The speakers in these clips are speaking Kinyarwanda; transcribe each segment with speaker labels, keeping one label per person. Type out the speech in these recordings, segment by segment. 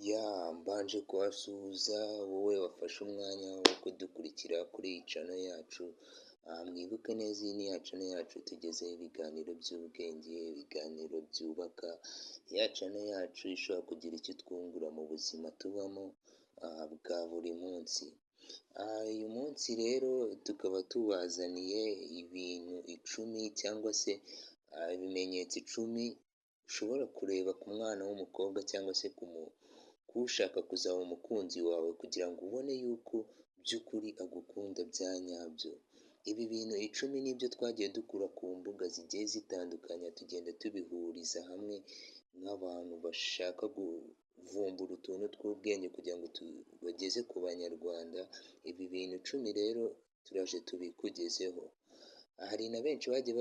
Speaker 1: Mbanje kubasuhuza wowe wafashe umwanya wo kudukurikira kuri iyi channel yacu, mwibuke neza iyi ni ya channel yacu tugezeho ibiganiro by'ubwenge, ibiganiro byubaka, ya channel yacu ishobora kugira icyo twungura mu buzima tubamo bwa buri munsi. Uyu munsi rero tukaba tubazaniye ibintu icumi cyangwa se ibimenyetso icumi ushobora kureba ku mwana w'umukobwa cyangwa se ushaka kuzaba umukunzi wawe kugira ngo ubone yuko by'ukuri agukunda bya nyabyo. Ibi bintu icumi nibyo twagiye dukura ku mbuga zigiye zitandukanye, tugenda tubihuriza hamwe nk'abantu bashaka kuvumbura utuntu tw'ubwenge kugira ngo tubageze ku banyarwanda. Ibi bintu icumi rero turaje tubikugezeho. Hari na benshi bagiye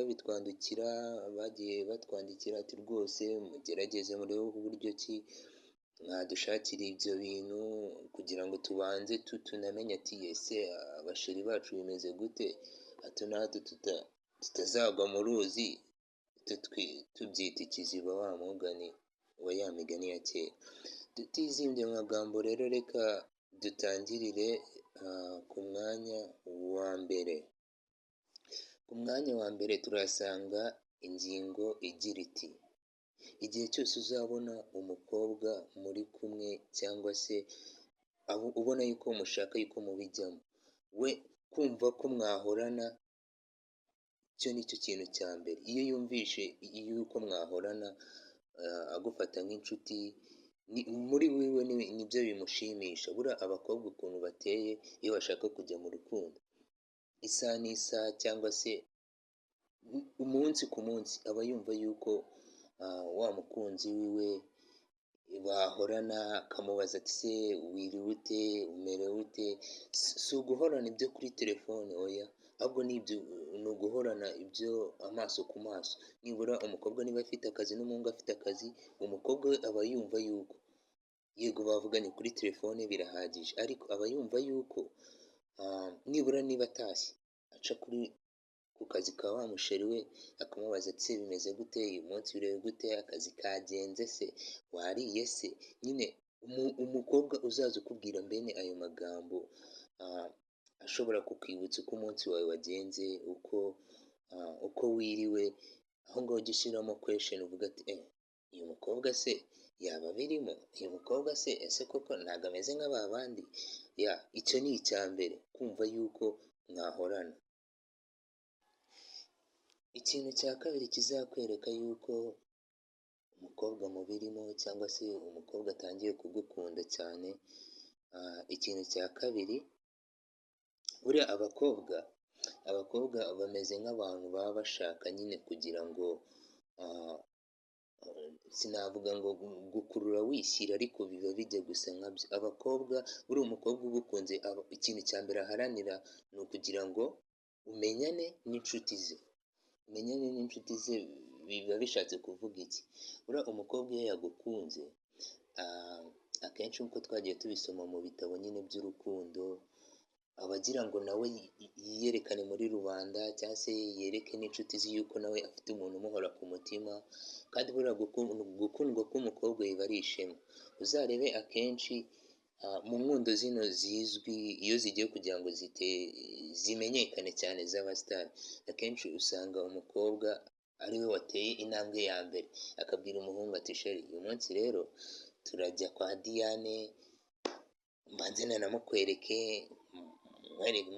Speaker 1: batwandikira ati rwose mugerageze murebe uburyo ki mwadushakira ibyo bintu kugira ngo tubanze tunamenye ati ese abasheri bacu bimeze gute, hato na hato tutazagwa mu ruzi tubyita ikiziba, wa mugani wa ya migani ya kera. Tutizimbye mu magambo rero, reka dutangirire ku mwanya wa mbere. Ku mwanya wa mbere turasanga ingingo igira iti: igihe cyose uzabona umukobwa muri kumwe cyangwa se ubona yuko mushaka yuko mubijyamo, we kumva ko mwahorana, icyo ni cyo kintu cya mbere. Iyo yumvishe yuko mwahorana agufata nk'inshuti, muri wiwe nibyo bimushimisha. Buriya abakobwa ukuntu bateye iyo bashaka kujya mu rukundo, isaha n'isaha cyangwa se umunsi ku munsi aba yumva yuko wa mukunzi wiwe bahorana, akamubaza ati se wiriwe ute, umerewe ute. Si uguhorana ibyo kuri telefone, oya, ahubwo ni uguhorana ibyo amaso ku maso. Nibura umukobwa niba afite akazi n'umuhungu afite akazi, umukobwa we aba yumva yuko yego bavuganye kuri telefone birahagije, ariko aba yumva yuko nibura niba atashye aca ku kazi ka wa musheri we akamubaza ati se bimeze gute, uyu munsi birewe gute, akazi kagenze se, wariye se. Nyine umukobwa uzaza ukubwira mbene ayo magambo ashobora kukwibutsa uko umunsi wawe wagenze, uko wiriwe, aho ngaho ujya ushyiramo question uvuga ati uyu mukobwa se yaba birimo, uyu mukobwa se ese koko ntabwo ameze nk'aba bandi. Icyo ni icya mbere, kumva yuko mwahorana. Ikintu cya kabiri kizakwereka yuko umukobwa mubirimo cyangwa se umukobwa atangiye kugukunda cyane, ikintu cya kabiri, buriya abakobwa bameze nk'abantu baba bashaka nyine kugira ngo sinavuga ngo gukurura wishyira, ariko biba bijya gusa nkabyo. Abakobwa, buriya umukobwa ugukunze ikintu cya mbere aharanira ni ukugira ngo umenyane n'inshuti ze. Biba bishatse kuvuga iki? Buriya umukobwa iyo yagukunze, akenshi nk'uko twagiye tubisoma mu bitabo nyine by'urukundo, aba agira ngo nawe yiyerekane muri rubanda cyangwa se yereke n'inshuti ze yuko nawe afite umuntu umuhora ku mutima. Kandi buriya gukundwa k'umukobwa biba ari ishema. Uzarebe akenshi mu nkundo zino zizwi, iyo zigiye kugira ngo zimenyekane cyane z'abasitari, akenshi usanga umukobwa ari we wateye intambwe ya mbere, akabwira umuhungu ati sheri, uyu munsi rero turajya kwa Diane, mbanze nanamukwereke,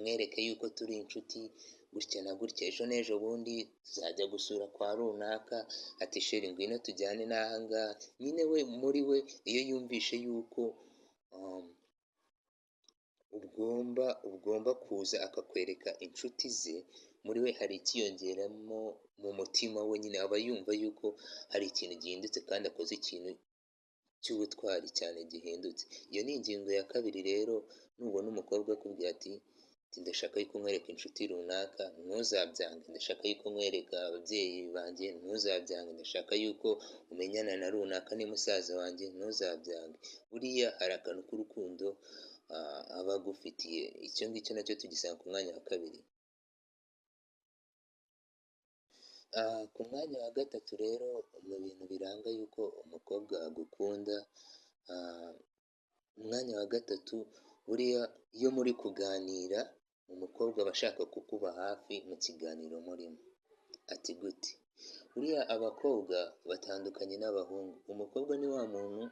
Speaker 1: mwereke yuko turi inshuti gutya na gutya. Ejo n'ejo bundi tuzajya gusura kwa runaka, ati sheri ngwino tujyane n'aha ngaha. Nyine we muri we iyo yumvishe yuko ugomba kuza akakwereka inshuti ze, muri we hari ikiyongeramo mu mutima we. Nyine aba yumva yuko hari ikintu gihindutse kandi akoze ikintu cy'ubutwari cyane gihindutse. Iyo ni ingingo ya kabiri rero. Nubona umukobwa akubwira ati ndashaka yuko nkwereka inshuti runaka, ntuzabyange. Ndashaka yuko nkwereka ababyeyi banjye, ntuzabyange. Ndashaka yuko umenyana na runaka ni musaza wanjye, ntuzabyange. Buriya hari akantu k'urukundo aba agufitiye. Icyo ngicyo nacyo tugisanga ku mwanya wa kabiri. Ku mwanya wa gatatu rero, mu bintu biranga yuko umukobwa agukunda, Umwanya wa gatatu, buriya iyo muri kuganira umukobwa aba ashaka kukuba hafi mu kiganiro murimo. Ati gute? Buriya abakobwa batandukanye n'abahungu. Umukobwa ni wa muntu,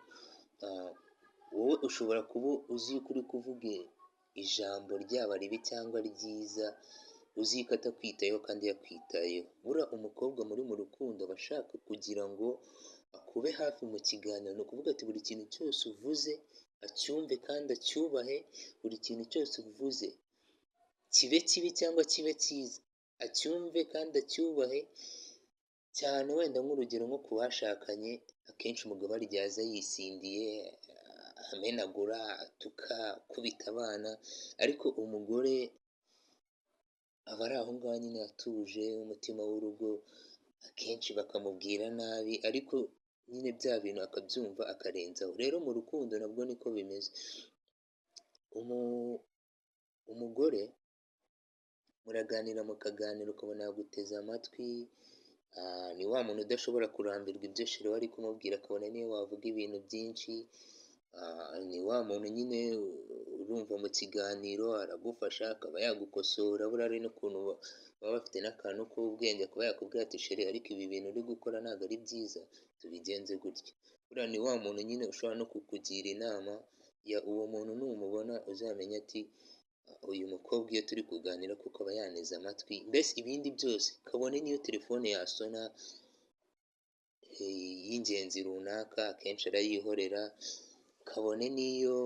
Speaker 1: wowe ushobora kuba uzi ko uri kuvuga ijambo ryaba ribi cyangwa ryiza, uzi ko atakwitayeho kandi yakwitayeho. Buriya umukobwa muri mu rukundo aba ashaka kugira ngo akube hafi mu kiganiro. Ni ukuvuga ati buri kintu cyose uvuze acyumve kandi acyubahe, buri kintu cyose uvuze kibe kibi cyangwa kibe cyiza acyumve kandi acyubahe cyane. Wenda nk'urugero nko ku bashakanye, akenshi umugabo aryaza yisindiye, amenagura, atuka, akubita abana, ariko umugore aba ari aho ngaho nyine atuje, umutima w'urugo, akenshi bakamubwira nabi ariko nyine bya bintu akabyumva akarenzaho. Rero mu rukundo nabwo niko bimeze. Umugore muraganira mukaganira ukabona yaguteze amatwi, ni wa muntu udashobora kurambirwa ibyo sheri we ari kumubwira, akabona niyo wavuga ibintu byinshi, ni wa muntu nyine urumva mu kiganiro aragufasha, akaba yagukosora. Buriya hari n'ukuntu baba bafite n'akantu k'ubwenge, akaba yakubwira ati sheri ariko ibi bintu uri gukora ntabwo ari byiza, tubigenze gutya. Buriya ni wa muntu nyine ushobora no kukugira inama. Uwo muntu numubona uzamenya ati uyu mukobwa iyo turi kuganira kuko aba yaneze amatwi. Mbese ibindi byose kabone n'iyo telefone yasona y'ingenzi runaka akenshi arayihorera, kabone n'iyo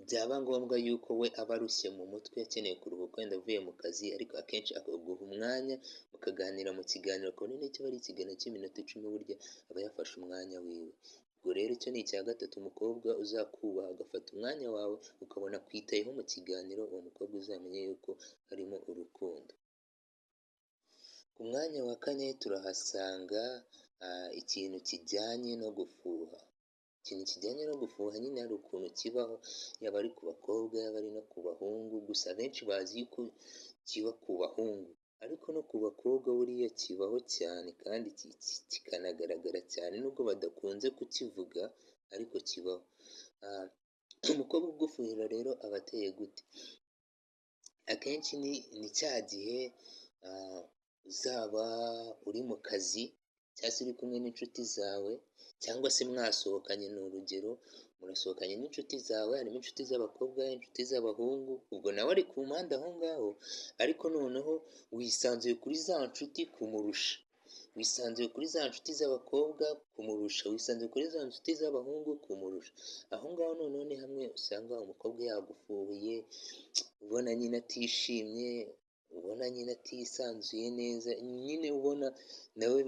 Speaker 1: byaba ngombwa yuko we aba arushye mu mutwe akeneye kuruhuka wenda avuye mu kazi, ariko akenshi akaguha umwanya mukaganira mu kiganiro, kabone n'iyo kiba ari ikiganiro cy'iminota 10 burya aba yafashe umwanya wiwe. Ubwo rero icyo ni icya gatatu, umukobwa uzakubaha agafata umwanya wawe ukabona akwitayeho mu kiganiro, uwo mukobwa uzamenye yuko harimo urukundo. Ku mwanya wa kane turahasanga ikintu kijyanye no gufuha. Ikintu kijyanye no gufuha nyine hari ukuntu kibaho, yaba ari ku bakobwa yaba ari no ku bahungu, gusa abenshi bazi ko kiba ku bahungu, ariko no ku bakobwa buriya kibaho cyane kandi kikanagaragara cyane nubwo badakunze kukivuga, ariko kibaho. Umukobwa ugufuhira rero aba ateye gute? Akenshi ni cya gihe uzaba uri mu kazi cyangwa se uri kumwe n'inshuti zawe, cyangwa se mwasohokanye. Ni urugero, murasohokanye n'inshuti zawe, harimo inshuti z'abakobwa, inshuti z'abahungu, ubwo nawe ari ku mpande aho ngaho, ariko noneho wisanzuye kuri za nshuti kumurusha, wisanzuye kuri za nshuti z'abakobwa kumurusha, wisanzuye kuri za nshuti z'abahungu kumurusha. Aho ngaho noneho ni hamwe usanga umukobwa yagufuhiye, ubona nyine atishimye, ubona nyine atisanzuye neza, nyine ubona nawe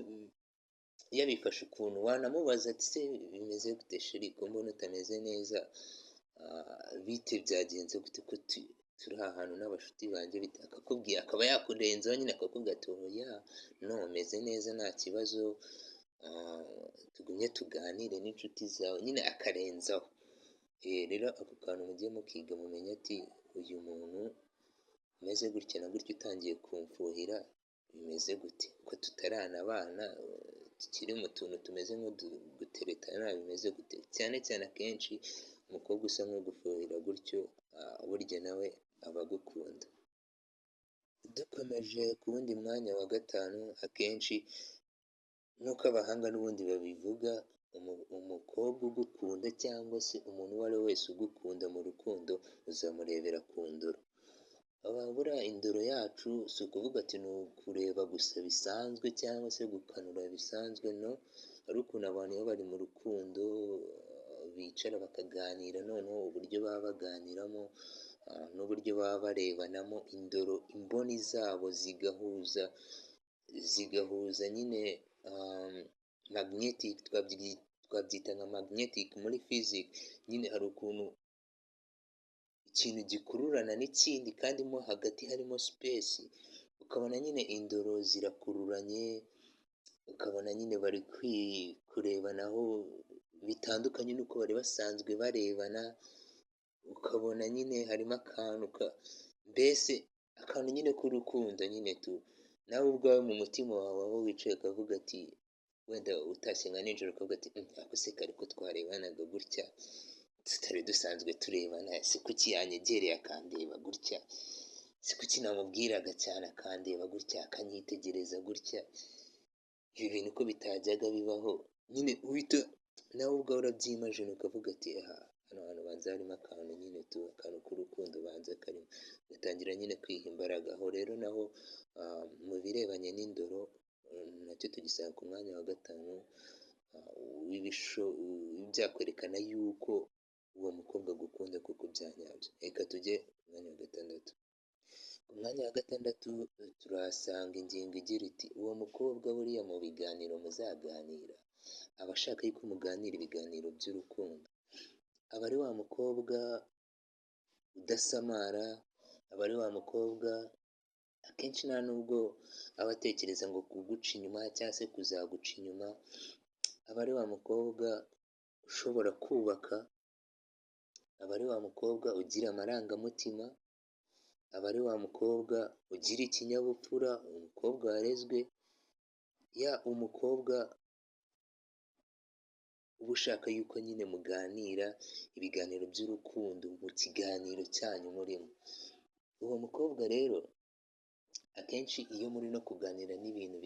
Speaker 1: yabifashe ukuntu. Wanamubaza ati se bimeze gute sheri ko mbona utameze neza, bite byagenze gute ko turi ahantu n'abashuti banjye, akakubwira, akaba yakurenzaho nyine akakubwira ati oya no meze neza nta kibazo, tugumye tuganire n'inshuti zawe, nyine akarenzaho. Rero ako kantu mujye mukiga mumenye ati uyu muntu umeze gutya na gutya utangiye kumfuhira bimeze gute, ko tutaranabana tukiri mu tuntu tumeze nk'uduteretana bimeze gute. Cyane cyane akenshi umukobwa usa nk'ugufuhira gutyo burya nawe aba agukunda. Dukomeje ku wundi mwanya wa gatanu, akenshi nk'uko abahanga n'ubundi babivuga, umukobwa ugukunda cyangwa se umuntu uwo ari we wese ugukunda mu rukundo uzamurebera ku ndoro. Buriya indoro yacu si ukuvuga ati ni ukureba gusa bisanzwe cyangwa se gukanura bisanzwe, no. Hari ukuntu abantu iyo bari mu rukundo bicara bakaganira, noneho uburyo baba baganiramo n'uburyo baba barebanamo, indoro imboni zabo zigahuza nyine magnetic, twabyita nka magnetic muri physics. Nyine hari ukuntu ikintu gikururana n'ikindi kandi mo hagati harimo space, ukabona nyine indoro zirakururanye, ukabona nyine bari kurebanaho bitandukanye n'uko bari basanzwe barebana, ukabona nyine harimo akantu mbese akantu nyine k'urukundo nyine nawe ubwawe mu mutima wawe aho wicaye ukavuga ati wenda utashye nka nijoro ukavuga ati ako se kare ko twarebanaga gutya tutari dusanzwe turebana, si kuki yanyegereye akandeba gutya, si kuki namubwiraga cyane akandeba gutya akanyitegereza gutya, ibi bintu ko bitajyaga bibaho, nyine uhita nawe ubwawe urabyimajina ukavuga ati hano hantu banza harimo akantu nyine akantu k'urukundo banza karimo, ugatangira nyine kwiha imbaraga. Aho rero naho mu birebanye n'indoro nacyo tugisanga ku mwanya wa 5 byakwerekana yuko uwo mukobwa agukunda kuko byanyabyo. Reka tujye ku mwanya wa 6. Ku mwanya wa 6 turahasanga ingingo igira iti uwo mukobwa buriya mu biganiro muzaganira aba ashaka yuko muganira ibiganiro by'urukundo, aba ari wa mukobwa udasamara, aba ari wa mukobwa akenshi nta nubwo aba atekereza ngo kuguca inyuma cyangwa se kuzaguca inyuma, aba ari wa mukobwa ushobora kubaka, aba ari wa mukobwa ugira amarangamutima, aba ari wa mukobwa ugira ikinyabupfura, umukobwa warezwe, umukobwa uba ushaka yuko nyine muganira ibiganiro by'urukundo mu kiganiro cyanyu murimo. Uwo mukobwa rero akenshi iyo muri no kuganira n'ibintu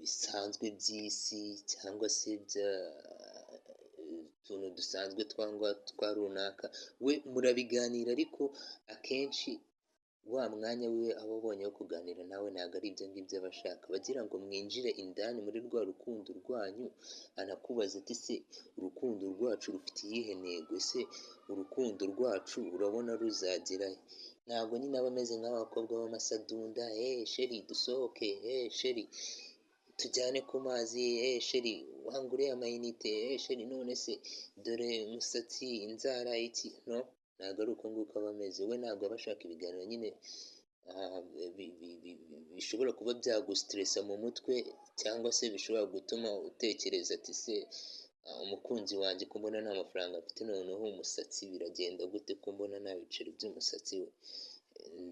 Speaker 1: bisanzwe by'isi cyangwa se utuntu dusanzwe twa runaka, we murabiganira ariko akenshi wa mwanya we aba abonye wo kuganira nawe ntabwo ari ibyo ngibyo aba ashaka, bagira ngo mwinjire indani muri rwa rukundo rwanyu, anakubaza ati se urukundo rwacu rufite iyihe ntego, ese urukundo rwacu urabona ruzagerahe? Ntabwo nyine aba ameze nk'abakobwa b'amasadunda, sheri dusohoke, sheri tujyane ku mazi, sheri wanguriye amayinite, sheri none se dore umusatsi, inzara, iki no, ntabwo ari uko nguko aba ameze. We ntabwo aba ashaka ibiganiro nyine bishobora kuba byagusitiresa mu mutwe, cyangwa se bishobora gutuma utekereza ati se umukunzi wanjye ko mbona nta mafaranga afite, noneho umusatsi biragenda gute ko mbona nta biceri by'umusatsi we,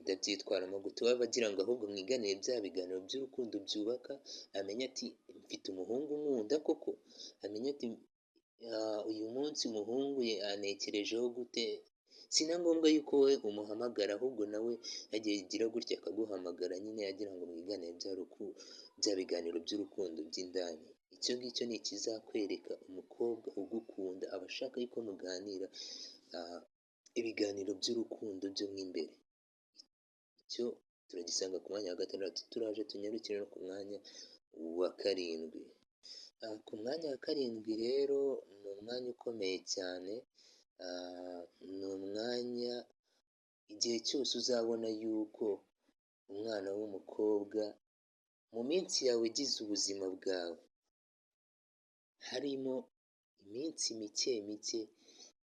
Speaker 1: ndabyitwaramo gute? We agira ngo ahubwo mwiganire bya biganiro by'urukundo byubaka, amenye ati mfite umuhungu nkunda koko, amenye ati uyu munsi umuhungu yanekerejeho gute, si na ngombwa yuko we umuhamagara, ahubwo nawe yagira gutya akaguhamagara nyine yagira ngo mwiganire bya biganiro by'urukundo by'indani. Icyo ngicyo ni ikizakwereka umukobwa ugukunda, aba ashaka yuko muganira ibiganiro by'urukundo byo mo imbere. Icyo turagisanga ku mwanya wa 6. Turaje tunyarukire no ku mwanya wa 7. Ku mwanya wa 7 rero ni umwanya ukomeye cyane, ni umwanya igihe cyose uzabona yuko umwana w'umukobwa mu minsi yawe igize ubuzima bwawe harimo iminsi mike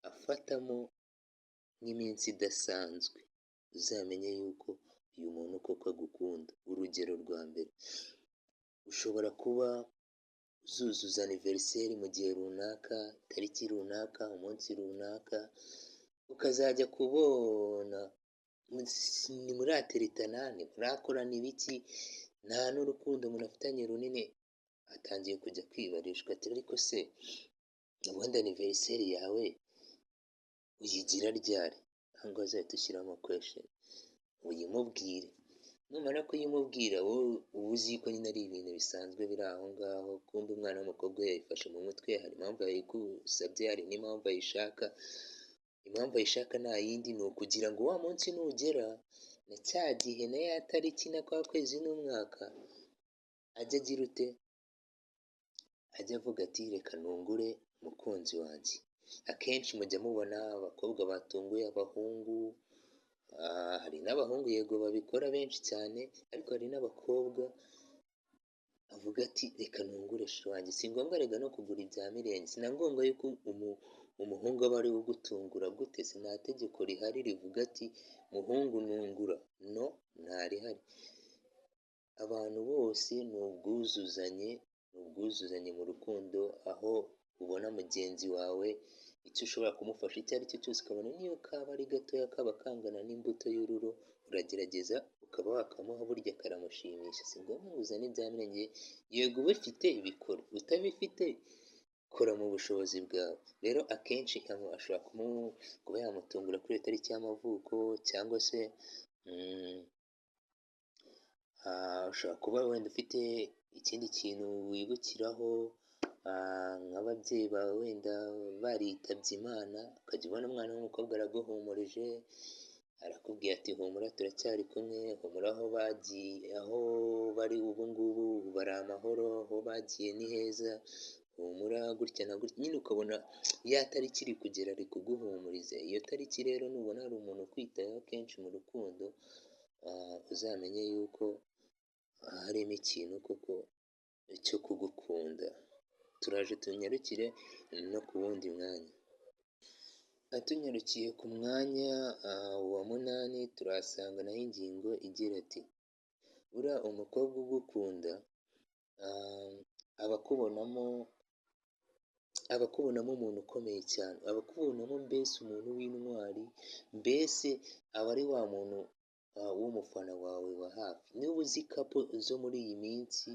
Speaker 1: afatamo nk'iminsi idasanzwe, uzamenye yuko uyu muntu koko agukunda. Urugero rwa mbere, ushobora kuba uzuzuza aniveriseri mu gihe runaka, tariki runaka, umunsi runaka, ukazajya kubona ntimurateretana, ntimurakorana ibiki, nta n'urukundo munafitanye runini, atangiye kujya kwibarishwa ati ariko se ubundi aniveriseri yawe uyigira ryari? Ntabwo azahita ushyiramo kwesheni, uyimubwire, numara kuyimubwira wowe uba uzi ko nyine ari ibintu bisanzwe biri aho ngaho, kumbe umwana w'umukobwa yayifashe mu mutwe, hari impamvu yayigusabye, hari n'impamvu ayishaka. Impamvu ayishaka nta yindi, ni ukugira ngo wa munsi nugera na cya gihe na ya tariki na kwa kwezi n'umwaka ajya agira ute, ajya avuga ati reka ntungure umukunzi wanjye. Akenshi mujya mubona abakobwa batunguye abahungu, hari n'abahungu yego babikora benshi cyane, ariko hari n'abakobwa avuga ati reka ntungure sheri wanjye. Si ngombwa rega no kugura ibya mirenge, si na ngombwa yuko umuhungu aba ari we ugutungura gute, si nta tegeko rihari rivuga ati muhungu ntungura, no, ntarihari. Abantu bose ni ubwuzuzanye mu rukundo, aho ubona mugenzi wawe icyo ushobora kumufasha icyo ari cyo cyose, ukabona niyo kaba ari gatoya kaba kangana n'imbuto y'ururo, uragerageza ukaba wakamuha burya karamushimisha, si ngombwa ngo uzane ibya mirenge, yego ubifite bikore, utabifite kora mu bushobozi bwawe. Rero akenshi ashobora kuba yamutungura kuri iyo tariki y'amavuko cyangwa se ushobora kuba wenda ufite ikindi kintu wibukiraho, nk'ababyeyi bawe wenda baritabye Imana, ukajya ubona umwana w'umukobwa araguhumurije, arakubwiye ati humura turacyari kumwe, humura aho bagiye, aho bari ubu ngubu bari amahoro, aho bagiye ni heza, humura gutya na gutya, nyine ukabona ya tariki iri kugera ari kuguhumuriza. Iyo tariki rero nubona hari umuntu ukwitayeho kenshi mu rukundo, uzamenye yuko harimo ikintu koko cyo kugukunda. Turaje tunyarukire no ku wundi mwanya. Tunyarukiye ku mwanya wa 8 turahasanga naho ingingo igira ati buriya umukobwa ugukunda aba akubonamo umuntu ukomeye cyane, aba akubonamo mbese umuntu w'intwari, mbese aba ari wa muntu w'umufana wawe wa hafi. Niba uzi kapo zo muri iyi minsi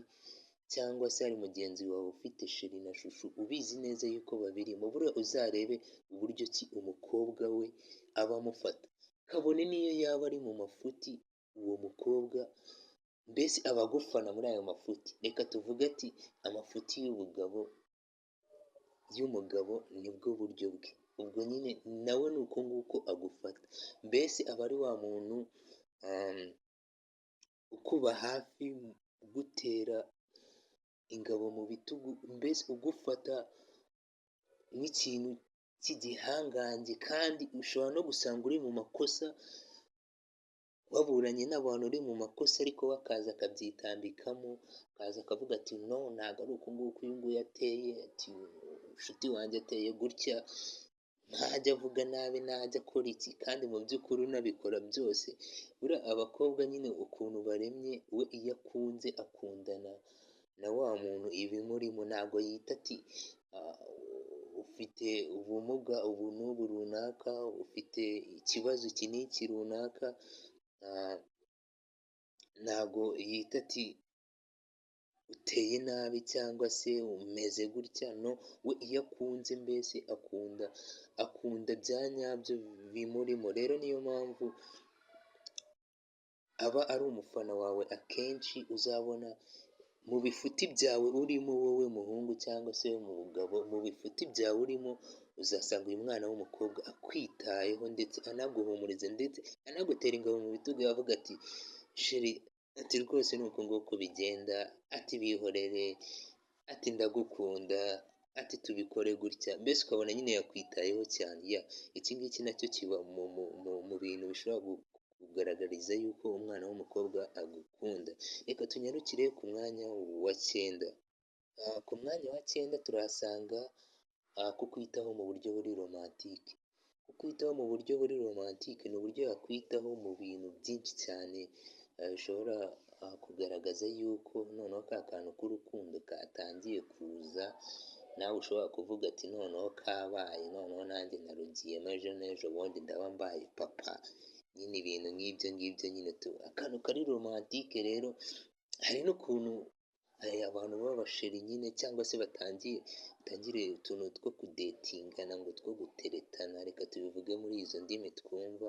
Speaker 1: cyangwa se hari mugenzi wawe ufite sheri na shushu ubizi neza yuko babirimo, buriya uzarebe uburyo ki umukobwa we aba amufata, kabone n'iyo yaba ari mu mafuti, uwo mukobwa mbese aba agufana muri ayo mafuti. Reka tuvuge ati amafuti y'umugabo nibwo buryo bwe, ubwo nyine nawe ni uko nguko agufata, mbese aba ari wa muntu ukuba hafi, ugutera ingabo mu bitugu, mbese ugufata nk'ikintu cy'igihangange, kandi ushobora no gusanga uri mu makosa, waburanye n'abantu uri mu makosa, ariko we akaza akabyitambikamo, akaza akavuga ati no ntabwo ari uku nguku uyu nguyu ateye, ati inshuti wanjye ateye gutya, ntajya avuga nabi, ntajya akora iki, kandi mu by'ukuri unabikora byose. Buriya abakobwa nyine ukuntu baremye, we iyo akunze akundana na wa muntu ibimurimo, ntabwo yita ati ufite ubumuga ubu n'ubu runaka, ufite ikibazo iki n'iki runaka, ntabwo yita ati uteye nabi cyangwa se umeze gutya, no, we iyo akunze mbese akunda bya nyabyo bimurimo. Rero niyo mpamvu aba ari umufana wawe. Akenshi uzabona mu bifuti byawe urimo wowe muhungu cyangwa se umugabo, mu bifuti byawe urimo uzasanga uyu mwana w'umukobwa akwitayeho, ndetse anaguhumuriza, ndetse anagutera ingabo mu bitugu, avuga ati sheri, ati rwose ni uku nguku bigenda, ati bihorere, ati ndagukunda, ati tubikore gutya, mbese ukabona nyine yakwitayeho cyane. Iki ngiki nacyo kiba mu bintu bishobora kugaragariza yuko umwana w'umukobwa agukunda. Reka tunyarukire ku mwanya wa 9. Ku mwanya wa 9 turahasanga kukwitaho mu buryo buri romantike. Kukwitaho mu buryo buri romantike ni uburyo yakwitaho mu bintu byinshi cyane, bishobora kugaragaza yuko noneho ka kantu k'urukundo katangiye kuza, nawe ushobora kuvuga ati noneho kabaye, noneho nanjye narugiyemo, ejo n'ejo bundi ndaba mbaye papa, nyine ibintu nk'ibyo ngibyo nyine akantu kari romantike. Rero hari n'ukuntu abantu b'abasheri nyine, cyangwa se batangire utuntu two kudetingana, ngo two guteretana, reka tubivuge muri izo ndimi twumva,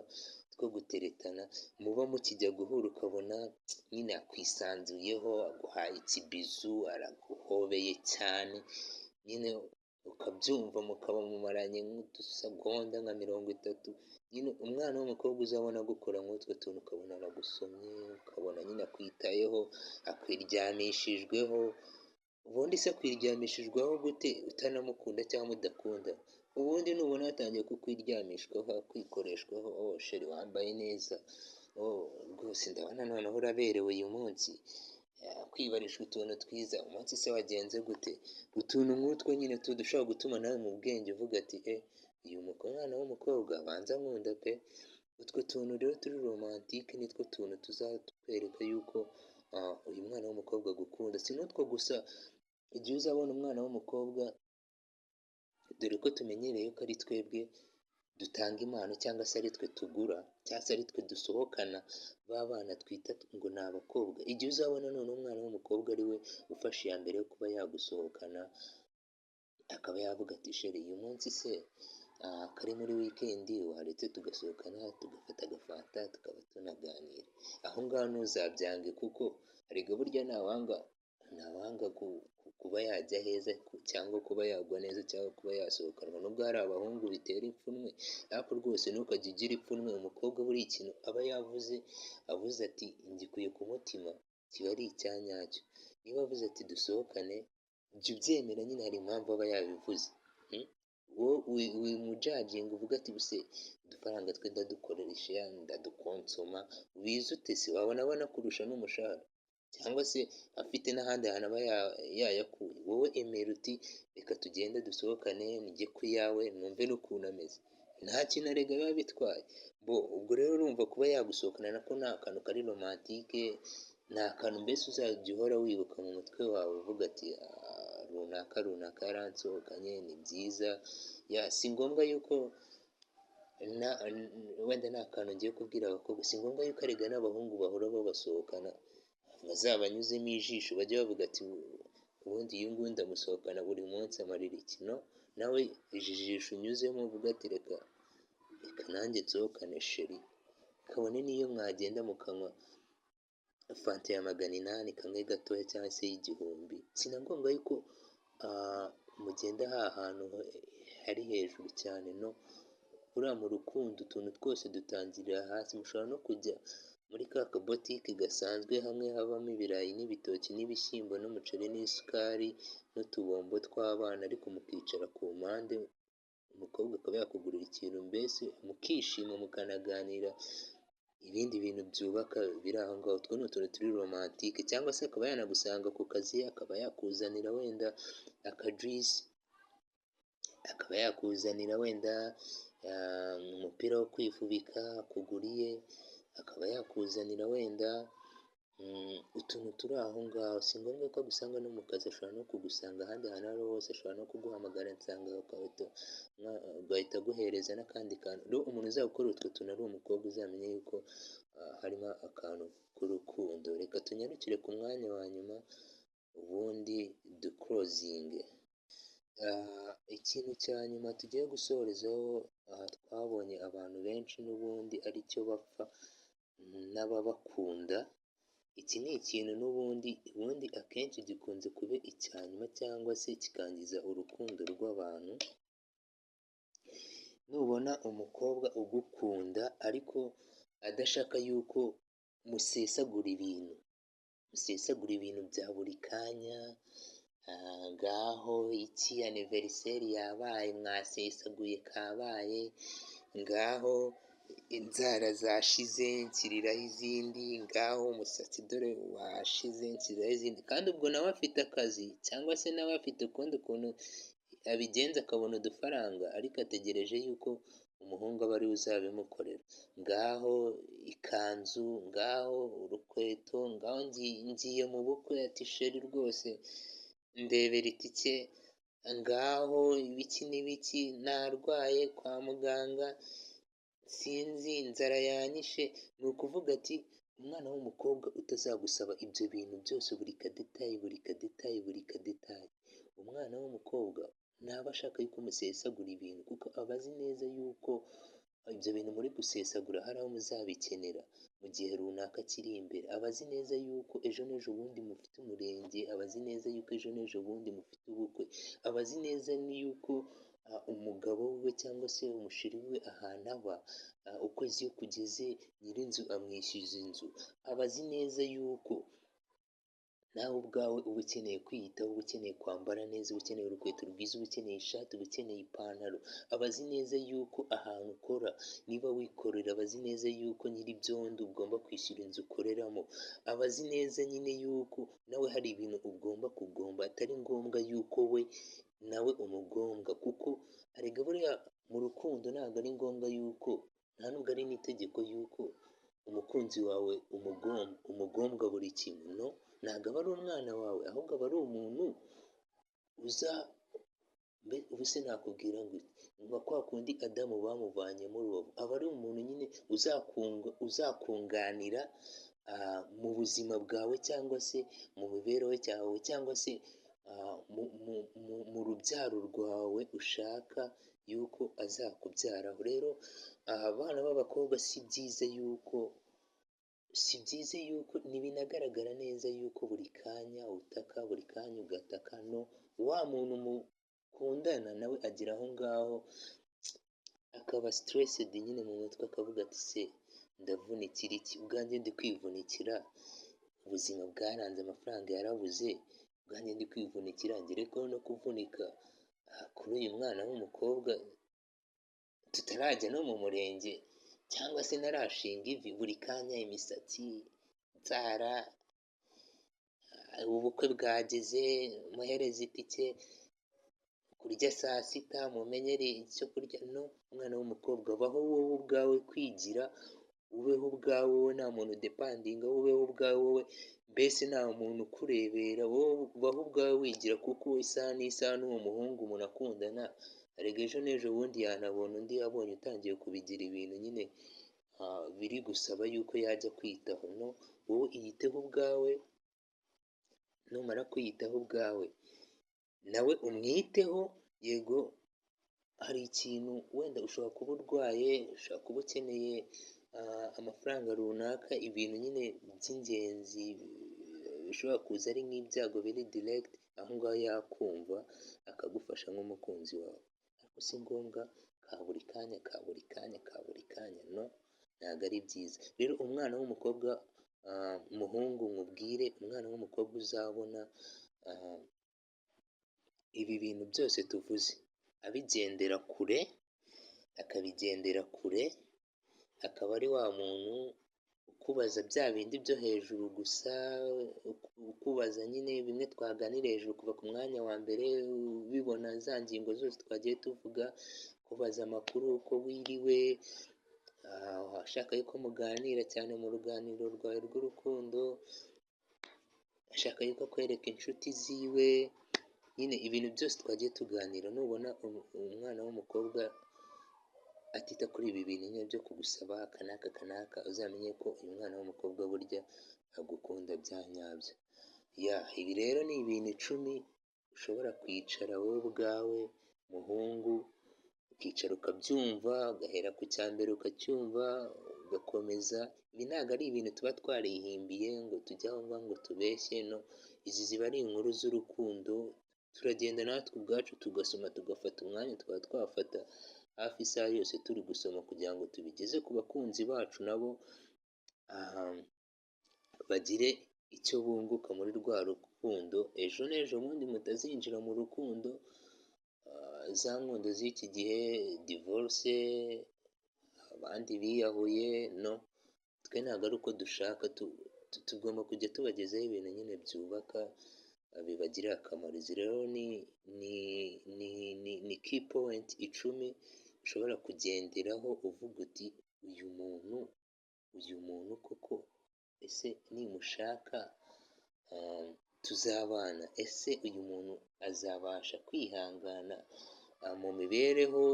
Speaker 1: two guteretana, muba mukijya guhura ukabona nyine akwisanzuyeho, aguhaye ikibizu, araguhobeye cyane, nyine ukabyumva, mukaba mumaranye nk'udusegonda nka 30, nyine umwana w'umukobwa uzabona gukora nk'utwo tuntu, ukabona aragusomye, ukabona nyine akwitayeho, akwiryamishijweho. Ubundi se akwiryamishijweho gute utanamukunda cyangwa mudakunda? Ubundi nubona yatangiye kukwiryamishwaho, kwikoreshwaho, sheri wambaye neza, rwose ndabona noneho uraberewe uyu munsi, kwibarishwa utuntu twiza, umunsi se wagenze gute? Utuntu nk'utwo nyine dushobora gutuma nawe mu bwenge uvuga ati uyu mwana w'umukobwa banza nkunda pe. Utwo tuntu rero turi romantike nitwo tuntu tuzatwereka yuko uyu mwana w'umukobwa agukunda. Si n'utwo gusa, igihe uzabona umwana w'umukobwa, dore ko tumenyereye ko ari twebwe dutanga impano cyangwa se ari twe tugura cyangwa se ari twe dusohokana ba bana twita ngo ni abakobwa. Igihe uzabona none umwana w'umukobwa ari we ufashe iya mbere yo kuba yagusohokana, akaba yavuga ati sheri uyu munsi se kari muri wikendi waretse tugasohokana tugafata agafanta tukaba tunaganira, aho ngaho ntuzabyange kuko erega burya ntawanga kuba yajya heza cyangwa kuba yagwa neza cyangwa kuba yasohokanwa, nubwo hari abahungu bitera ipfunwe ariko rwose ntukajye ugira ipfunwe, umukobwa buriya ikintu aba avuze ati ngikuye ku mutima kiba ari icyanyacyo, niba avuze ati dusohokane jya ubyemera nyine hari impamvu aba yabivuze. Wowe wimujaginga uvuga ati buse udufaranga twe ndadukoresha ndadukonsoma, wize ute se wabona anakurusha n'umushahara cyangwa se afite n'ahandi hantu aba yayakuye, wowe emera uti reka tugende dusohokane njye ku yawe numve n'ukuntu ameze, nta kintu erega biba bitwaye. Ubwo rero urumva kuba yagusohokana nako ni akantu kari romantike, ni akantu mbese uzajya uhora wibuka mu mutwe wawe uvuga ati runaka yaransohokanye ni byiza. Si ngombwa yuko wenda ni akantu ngiye kubwira abakobwa, si ngombwa yuko erega n'abahungu bahora babasohokana bazabanyuzemo ijisho bajye bavuga ati ubundi uyu nguyu ndamusohokana buri munsi amarira iki, no nawe ijisho unyuzemo uvuga ati reka nanjye nsohokane sheri, kabone n'iyo mwagenda mukanywa fanta ya 800 kamwe gatoya cyangwa se y'igihumbi, si na ngombwa yuko mugenda hantu hari hejuru cyane, no buriya mu rukundo utuntu twose dutangirira hasi, mushobora no kujya muri ka kabotike gasanzwe hamwe habamo ibirayi n'ibitoki n'ibishyimbo n'umuceri n'isukari n'utubombo tw'abana, ariko mukicara ku mpande umukobwa akaba yakugurira ikintu mbese mukishima mukanaganira ibindi bintu byubaka biri aho ngaho, utwo ni utuntu turi romantike, cyangwa se akaba yanagusanga ku kazi akaba yakuzanira wenda akajuyisi, akaba yakuzanira wenda umupira wo kwifubika akuguriye, akaba yakuzanira wenda utuntu turi aho ngaho, si ngombwa ko agusanga no mu kazi, ashobora no kugusanga ahandi hantu aho ariho hose, ashobora no kuguhamagara nsanga ugahita aguhereza n'akandi kantu. Rero umuntu uzakora utwo tuntu ari umukobwa uzamenye yuko harimo akantu k'urukundo. Reka tunyarukire ku mwanya wa nyuma ubundi dukorozinge. Ikintu cya nyuma tugiye gusorezaho, twabonye abantu benshi n'ubundi ari cyo bapfa n'ababakunda. Iki ni ikintu n'ubundi akenshi gikunze kuba icya nyuma cyangwa se kikangiza urukundo rw'abantu. Nubona umukobwa ugukunda ariko adashaka yuko musesagura ibintu bya buri kanya, ngaho iki aniveriseri yabaye mwasesaguye kabaye, ngaho inzara zashize nshyiriraho izindi, ngaho umusatsi dore washize nshyiriraho izindi, kandi ubwo nawe afite akazi cyangwa se nawe afite ukundi kuntu abigenza akabona udufaranga, ariko ategereje yuko umuhungu aba ariwe uzabimukorera. Ngaho ikanzu, ngaho urukweto, ngaho ngiye mu bukwe ati sheri rwose ndebera itike, ngaho ibiki n'ibiki, narwaye kwa muganga, sinzi inzara yanyishe. Ni ukuvuga ati umwana w'umukobwa utazagusaba ibyo bintu byose buri kadetayi, umwana w'umukobwa ntaba ashaka yuko musesagura ibintu, kuko aba azi neza yuko ibyo bintu muri gusesagura hari aho muzabikenera mu gihe runaka kiri imbere. Aba azi neza yuko ejo n'ejo bundi mufite umurenge, aba azi neza yuko ejo n'ejo bundi mufite ubukwe, aba azi neza yuko umugabo we cyangwa se umusheri we ahantu aba, ukwezi iyo kugeze nyir'inzu amwishyuza inzu, aba azi neza yuko nawe ubwawe uba ukeneye kwiyitaho, uba ukeneye kwambara neza, uba ukeneye urukweto rwiza, uba ukeneye ishati, uba ukeneye ipantaro. Aba azi neza yuko ahantu ukora niba wikorera, aba azi neza yuko nyir'ibyondo ugomba kwishyura inzu ukoreramo, aba azi neza nyine yuko nawe hari ibintu kugomba, atari ngombwa yuko we nawe umugonga, kuko erega buriya mu rukundo ntabwo ari ngombwa yuko, nta nubwo ari n'itegeko yuko umukunzi wawe umugombwa buri kimwe, no, ntabwo aba ari umwana wawe, ahubwo aba ari umuntu ubu se nakubwira ngo iki? Nka kwa kundi Adamu bamuvanye mu rubavu, aba ari umuntu nyine uzakunganira mu buzima bwawe cyangwa se mu mibereho yawe cyangwa se mu rubyaro rwawe ushaka yuko azakubyaraho. Rero abana b'abakobwa si byiza yuko ntibinagaragara neza yuko buri kanya utaka, buri kanya ugataka, no wa muntu mukundana nawe agera aho ngaho akaba stressed nyine mu mutwe, akavuga ati se ndavunikira iki? Ubwanjye ndi kwivunikira, ubuzima bwaranze, amafaranga yarabuze, ubwanjye ndi kwivunikira, ngereko no kuvunika kuri uyu mwana w'umukobwa tutarajya no mu murenge, cyangwa se narashinga ivi, buri kanya imisatsi, inzara, ubukwe bwageze, muhereze itike, kurya saa sita, mumenyere icyo kurya. No, umwana w'umukobwa baho wowe ubwawe, kwigira, ubeho ubwawe wowe, nta muntu udepandinga, ubeho ubwawe wowe, mbese nta muntu ukurebera, wowe baho ubwawe wigira, kuko isaha n'isaha n'uwo muhungu munakundana, erega ejo n'ejo bundi yanabona undi abonye utangiye kubigira ibintu nyine biri gusaba yuko yajya kwitaho. No, wowe iyiteho ubwawe, numara kwiyitaho ubwawe nawe umwiteho. Yego hari ikintu wenda ushobora kuba urwaye, ushobora kuba ukeneye amafaranga runaka, ibintu nyine by'ingenzi bishobora kuza ari nk'ibyago biri direct, aho ngaho yakumva akagufasha nk'umukunzi wawe, ariko si ngombwa buri kanya, no, ntabwo ari byiza. Rero umwana w'umukobwa, muhungu nkubwire, umwana w'umukobwa uzabona ibi bintu byose tuvuze akabigendera kure, akaba ari wa muntu ukubaza bya bindi byo hejuru gusa, ukubaza nyine bimwe twaganira hejuru kuva ku mwanya wa mbere, ubibona za ngingo zose twagiye tuvuga, kubaza amakuru, uko wiriwe, ashaka yuko muganira cyane mu ruganiriro rwawe rw'urukundo, ashaka yuko akwereka inshuti ziwe, nyine ibintu byose twagiye tuganira. Nubona umwana w'umukobwa atita kuri ibi bintu nyine byo kugusaba kanaka, uzamenye ko uyu mwana w'umukobwa burya agukunda bya nyabyo. Ibi rero ni ibintu 10 ushobora kwicara wowe ubwawe muhungu, ukicara ukabyumva, ugahera ku cya mbere ukacyumva, ugakomeza. Ibi ntabwo ari ibintu tuba twarihimbiye ngo tujye aho ngaho ngo tubeshye, no, izi ziba ari inkuru z'urukundo. Turagenda natwe ubwacu tugasoma, tugafata umwanya, tukaba twafata hafi isaha yose turi gusoma kugira ngo tubigeze ku bakunzi bacu, nabo bagire icyo bunguka muri rwa rukundo. Ejo n'ejo bundi mutazinjira mu rukundo, za nkundo z'iki gihe, divorce, abandi biyahuye, no, twe ntabwo ari uko dushaka, tugomba kujya tubagezaho ibintu nyine byubaka, bibagirira akamaro. Izi rero ni key point 10 ushobora kugenderaho uvuga uti uyu muntu koko, ese nimushaka tuzabana, ese uyu muntu azabasha kwihangana mu mibereho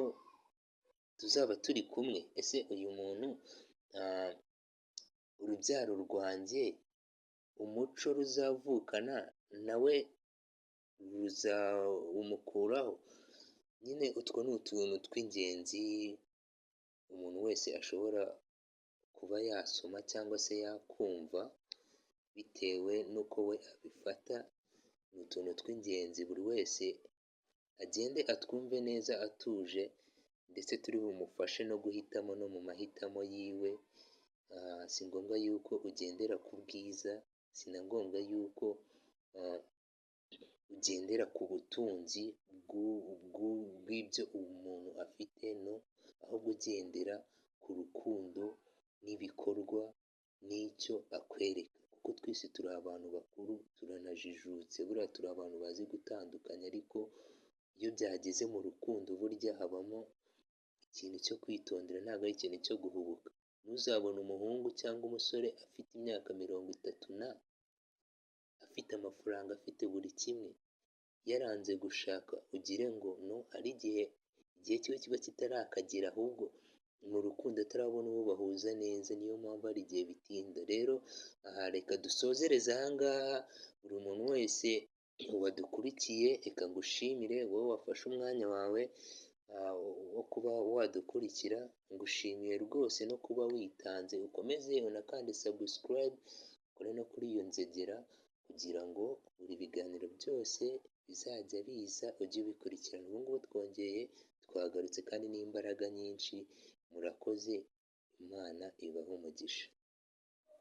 Speaker 1: tuzaba turi kumwe, ese uyu muntu urubyaro rwanjye, umuco ruzavukana nawe ruzawumukuraho. Nyine utwo ni utuntu tw'ingenzi umuntu wese ashobora kuba yasoma cyangwa se yakumva bitewe n'uko we abifata. Ni utuntu tw'ingenzi buri wese agende atwumve neza atuje, ndetse turi bumufashe no guhitamo no mu mahitamo yiwe. Si ngombwa yuko ugendera ku bwiza, si na ngombwa yuko ugendera ku butunzi bw'ibyo umuntu afite, no, ahubwo ugendera ku rukundo n'ibikorwa n'icyo akwereka, kuko twese turi abantu bakuru, turanajijutse, buriya turi abantu bazi gutandukanya. Ariko iyo byageze mu rukundo burya habamo ikintu cyo kwitondera, ntabwo ari ikintu cyo guhubuka. Ntuzabone umuhungu cyangwa umusore afite imyaka 30 afite amafaranga, afite buri kimwe, yaranze gushaka ugire ngo no, hari igihe kiba kitarakagera, ahubwo mu rukundo atarabona uwo bahuza neza, niyo mpamvu hari igihe bitinda. Rero aha reka dusozereze aha ngaha, buri muntu wese wadukurikiye reka ngushimire, wowe wafashe umwanya wawe wo kuba wadukurikira, ngushimiye rwose no kuba witanze, ukomeze unakande subscribe, ukore no kuri iyo nzogera kugira ngo buri biganiro byose bizajya biza ujye ubikurikirana. Ubu ngubu twagarutse kandi n'imbaraga nyinshi, murakoze, Imana ibahe umugisha.